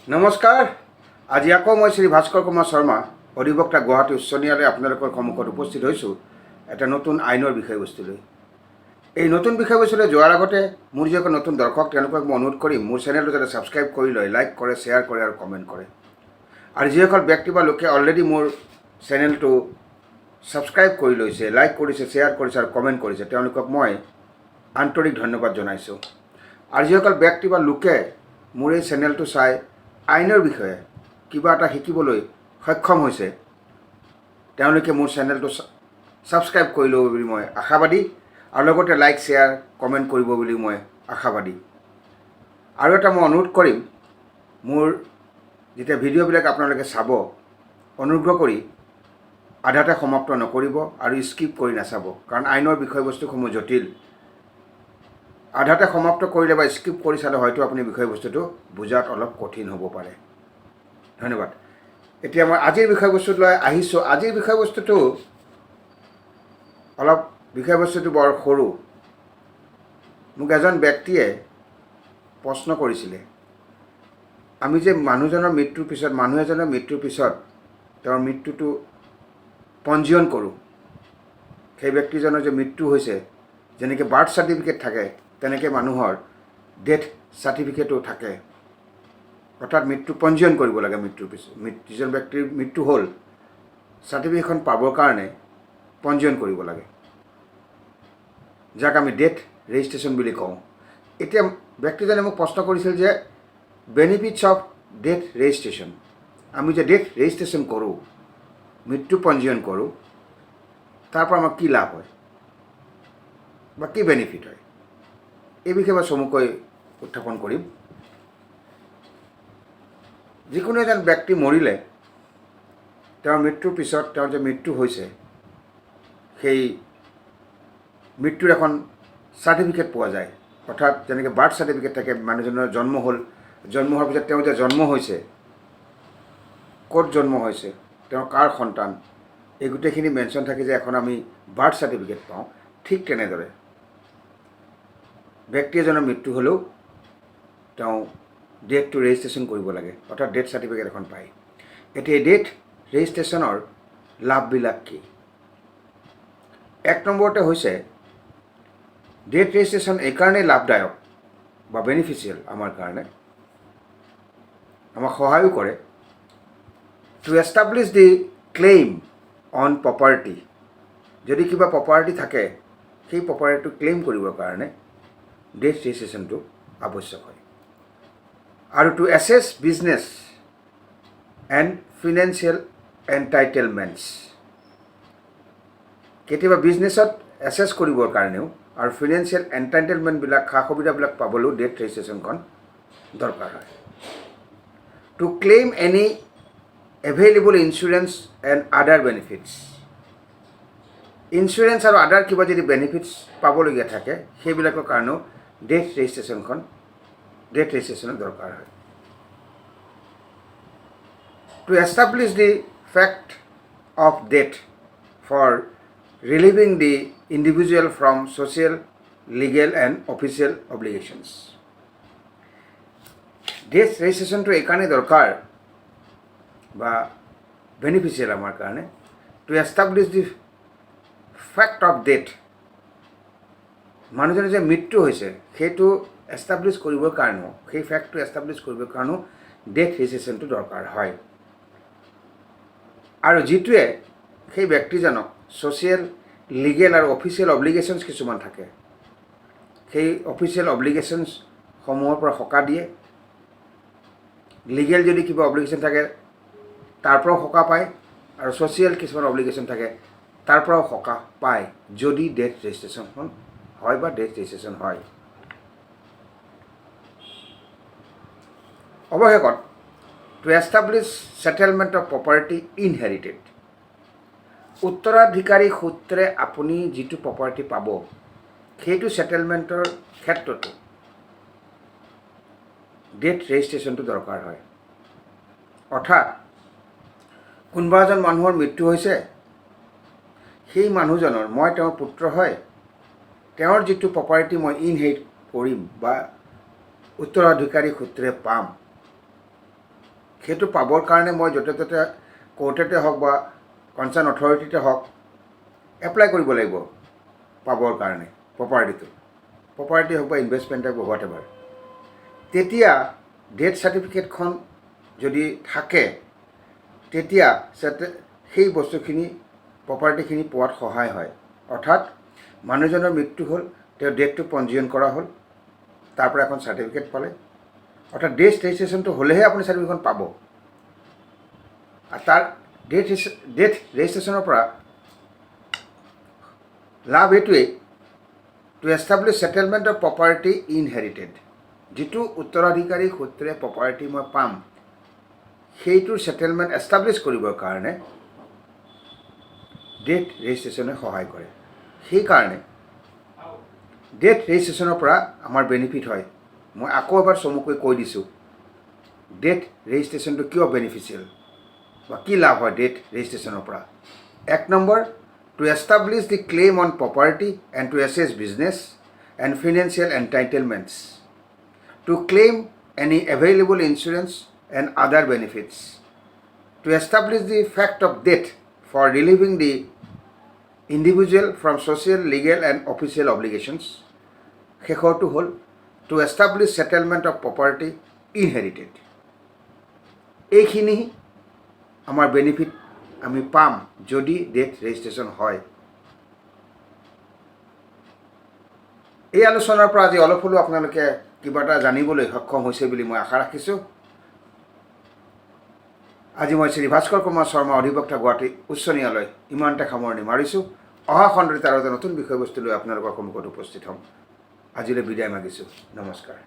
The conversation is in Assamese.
নমস্কাৰ। আজি আকৌ মই শ্ৰী ভাস্কৰ কুমাৰ শৰ্মা অধিবক্তা গুৱাহাটী উচ্চ ন্যায়ালয়ে আপোনালোকৰ সন্মুখত উপস্থিত হৈছোঁ এটা নতুন আইনৰ বিষয়বস্তু লৈ। এই নতুন বিষয়বস্তুলৈ যোৱাৰ আগতে মোৰ যিসকল নতুন দৰ্শক তেওঁলোকক মই অনুৰোধ কৰিম মোৰ চেনেলটো যাতে ছাবস্ক্ৰাইব কৰি লয়, লাইক কৰে, শ্বেয়াৰ কৰে আৰু কমেণ্ট কৰে। আৰু যিসকল ব্যক্তি বা লোকে অলৰেডি মোৰ চেনেলটো ছাবস্ক্ৰাইব কৰি লৈছে, লাইক কৰিছে, শ্বেয়াৰ কৰিছে আৰু কমেণ্ট কৰিছে তেওঁলোকক মই আন্তৰিক ধন্যবাদ জনাইছোঁ। আৰু যিসকল ব্যক্তি বা লোকে মোৰ এই চেনেলটো চাই আইনৰ বিষয়ে কিবা এটা শিকিবলৈ সক্ষম হৈছে তেওঁলোকে মোৰ চেনেলটো ছাবস্ক্ৰাইব কৰি ল'ব বুলি মই আশাবাদী আৰু লগতে লাইক শ্বেয়াৰ কমেণ্ট কৰিব বুলি মই আশাবাদী। আৰু এটা মই অনুৰোধ কৰিম, মোৰ যেতিয়া ভিডিঅ'বিলাক আপোনালোকে চাব অনুগ্ৰহ কৰি আধাতে সমাপ্ত নকৰিব আৰু স্কিপ কৰি নাচাব, কাৰণ আইনৰ বিষয়বস্তুসমূহ জটিল। আধাতে সমাপ্ত কৰিলে বা স্কিপ কৰি চালে হয়তো আপুনি বিষয়বস্তুটো বুজাত অলপ কঠিন হ'ব পাৰে। ধন্যবাদ। এতিয়া মই আজিৰ বিষয়বস্তুলৈ আহিছোঁ। আজিৰ বিষয়বস্তুটো বৰ সৰু। মোক এজন ব্যক্তিয়ে প্ৰশ্ন কৰিছিলে, আমি যে মানুহ এজনৰ মৃত্যুৰ পিছত তেওঁৰ মৃত্যুটো পঞ্জীয়ন কৰোঁ, সেই ব্যক্তিজনৰ যে মৃত্যু হৈছে, যেনেকৈ বাৰ্থ চাৰ্টিফিকেট থাকে তেনেকৈ মানুহৰ ডেথ চাৰ্টিফিকেটো থাকে। অৰ্থাৎ মৃত্যু পঞ্জীয়ন কৰিব লাগে। মৃত্যুৰ পিছত যিজন ব্যক্তিৰ মৃত্যু হ'ল চাৰ্টিফিকেটখন পাবৰ কাৰণে পঞ্জীয়ন কৰিব লাগে, যাক আমি ডেথ ৰেজিষ্ট্ৰেশ্যন বুলি কওঁ। এতিয়া ব্যক্তিজনে মোক প্ৰশ্ন কৰিছিল যে বেনিফিটছ অফ ডেথ ৰেজিষ্ট্ৰেশ্যন, আমি যে ডেথ ৰেজিষ্ট্ৰেশ্যন কৰোঁ, মৃত্যু পঞ্জীয়ন কৰোঁ, তাৰ পৰা আমাৰ কি লাভ হয় বা কি বেনিফিট হয়, এই বিষয়ে মই চমুকৈ উত্থাপন কৰিম। যিকোনো এজন ব্যক্তি মৰিলে তেওঁৰ মৃত্যুৰ পিছত তেওঁৰ যে মৃত্যু হৈছে সেই মৃত্যুৰ এখন চাৰ্টিফিকেট পোৱা যায়। অৰ্থাৎ যেনেকৈ বাৰ্থ চাৰ্টিফিকেট থাকে, মানুহজনৰ জন্ম হ'ল, জন্ম হোৱাৰ পিছত তেওঁ যে জন্ম হৈছে, ক'ত জন্ম হৈছে, তেওঁ কাৰ সন্তান, এই গোটেইখিনি মেনশ্যন থাকে যে এখন আমি বাৰ্থ চাৰ্টিফিকেট পাওঁ। ঠিক তেনেদৰে ব্যক্তি এজনৰ মৃত্যু হ'লেও তেওঁ ডেথটো ৰেজিষ্ট্ৰেশ্যন কৰিব লাগে, অৰ্থাৎ ডেথ চাৰ্টিফিকেট এখন পায়। এতিয়া এই ডেথ ৰেজিষ্ট্ৰেশ্যনৰ লাভবিলাক কি? এক নম্বৰতে হৈছে ডেথ ৰেজিষ্ট্ৰেশ্যন এইকাৰণেই লাভদায়ক বা বেনিফিচিয়েল আমাৰ কাৰণে, আমাক সহায়ো কৰে two establish the claim on property. যদি কিবা প্ৰপাৰ্টি থাকে সেই প্ৰপাৰ্টিটো ক্লেইম কৰিবৰ কাৰণে ডেথ ৰেজিষ্ট্ৰেশ্যনটো আৱশ্যক হয়। আৰু to access business and financial entitlements, কেতিয়াবা বিজনেছত এছেছ কৰিবৰ কাৰণেও আৰু ফিনেন্সিয়েল এণ্টাইটেলমেণ্টবিলাক, সা সুবিধাবিলাক পাবলৈও ডেথ ৰেজিষ্ট্ৰেশ্যনখন দৰকাৰ হয়। To claim any available insurance and other benefits, insurance আৰু আদাৰ কিবা যদি বেনিফিটছ পাবলগীয়া থাকে সেইবিলাকৰ কাৰণেও ডেথ ৰেজিষ্ট্ৰেশ্যনৰ দৰকাৰ হয়। To establish the fact of death for relieving the individual from social, legal and official obligations. Death ৰেজিষ্ট্ৰেশ্যনটো এইকাৰণেই দৰকাৰ বা বেনিফিচিয়েল আমাৰ কাৰণে, to establish the fact of death, মানুহজনৰ যে মৃত্যু হৈছে সেইটো এষ্টাব্লিছ কৰিবৰ কাৰণেও, সেই ফেক্টটো এষ্টাব্লিছ কৰিবৰ কাৰণেও ডেথ ৰেজিষ্ট্ৰেশ্যনটো দৰকাৰ হয়। আৰু যিটোৱে সেই ব্যক্তিজনক ছ'চিয়েল, লিগেল আৰু অফিচিয়েল অব্লিগেশ্যনছ কিছুমান থাকে, সেই অফিচিয়েল অব্লিগেশ্যনছসমূহৰ পৰা সকাহ দিয়ে। লিগেল যদি কিবা অব্লিগেশ্যন থাকে তাৰ পৰাও সকাহ পায়, আৰু ছ'চিয়েল কিছুমান অব্লিগেশ্যন থাকে তাৰ পৰাও সকাহ পায় যদি ডেথ ৰেজিষ্ট্ৰেশ্যনখন হয় বা ডেথ ৰেজিষ্ট্ৰেশ্যন হয়। অৱশেষত to establish settlement of property inherited, উত্তৰাধিকাৰী সূত্ৰে আপুনি যিটো প্ৰপাৰ্টি পাব সেইটো ছেটেলমেণ্টৰ ক্ষেত্ৰতো ডেথ ৰেজিষ্ট্ৰেশ্যনটো দৰকাৰ হয়। অৰ্থাৎ কোনোবা এজন মানুহৰ মৃত্যু হৈছে, সেই মানুহজনৰ, মই তেওঁৰ পুত্ৰ হয়, তেওঁৰ যিটো প্ৰপাৰ্টি মই ইনহেৰিট কৰিম বা উত্তৰাধিকাৰী সূত্ৰে পাম, সেইটো পাবৰ কাৰণে মই য'তে ত'তে কোৰ্টতে হওক বা কনচাৰ্ণ অথৰিটিতে হওক এপ্লাই কৰিব লাগিব পাবৰ কাৰণে প্ৰপাৰ্টি হওক বা ইনভেষ্টমেণ্ট হওক হোৱাট এভাৰ। তেতিয়া ডেথ চাৰ্টিফিকেটখন যদি থাকে তেতিয়া সেই বস্তুখিনি প্ৰপাৰ্টিখিনি পোৱাত সহায় হয়। অৰ্থাৎ মানুহজনৰ মৃত্যু হ'ল, তেওঁ ডেথটো পঞ্জীয়ন কৰা হ'ল, তাৰ পৰা এখন চাৰ্টিফিকেট পালে। অৰ্থাৎ ডেথ ৰেজিষ্ট্ৰেশ্যনটো হ'লেহে আপুনি চাৰ্টিফিকেটখন পাব। আৰু তাৰ ডেথ ৰেজিষ্ট্ৰেশ্যনৰ পৰা লাভ এইটোৱেই, to establish settlement of property inherited. যিটো উত্তৰাধিকাৰী সূত্ৰে প্ৰপাৰ্টি মই পাম সেইটোৰ ছেটেলমেণ্ট এষ্টাব্লিছ কৰিবৰ কাৰণে ডেথ ৰেজিষ্ট্ৰেশ্যনে সহায় কৰে। সেইকাৰণে ডেথ ৰেজিষ্ট্ৰেশ্যনৰ পৰা আমাৰ বেনিফিট হয়। মই আকৌ এবাৰ চমুকৈ কৈ দিছোঁ ডেথ ৰেজিষ্ট্ৰেশ্যনটো কিয় বেনিফিচিয়েল বা কি লাভ হয় ডেথ ৰেজিষ্ট্ৰেশ্যনৰ পৰা। 1 number, to establish the claim on property and to access business and financial entitlements, to claim any available insurance and other benefits, to establish the fact of death for relieving the individual from social, legal and official obligations. শেষৰটো হ'ল to establish settlement of property inherited. এইখিনি আমাৰ বেনিফিট আমি পাম যদি ডেথ ৰেজিষ্ট্ৰেশ্যন হয়। এই আলোচনাৰ পৰা আজি অলপ হ'লেও আপোনালোকে কিবা এটা জানিবলৈ সক্ষম হৈছে বুলি মই আশা ৰাখিছোঁ। আজি মই শ্ৰী ভাস্কৰ কুমাৰ শৰ্মা, অধিবক্তা, গুৱাহাটী উচ্চ ন্যায়ালয়, ইমানতে সামৰণি মাৰিছোঁ। অহা খণ্ডত আৰু এটা নতুন বিষয়বস্তু লৈ আপোনালোকৰ সন্মুখত উপস্থিত হ'ম। আজিলৈ বিদায় মাগিছোঁ। নমস্কাৰ।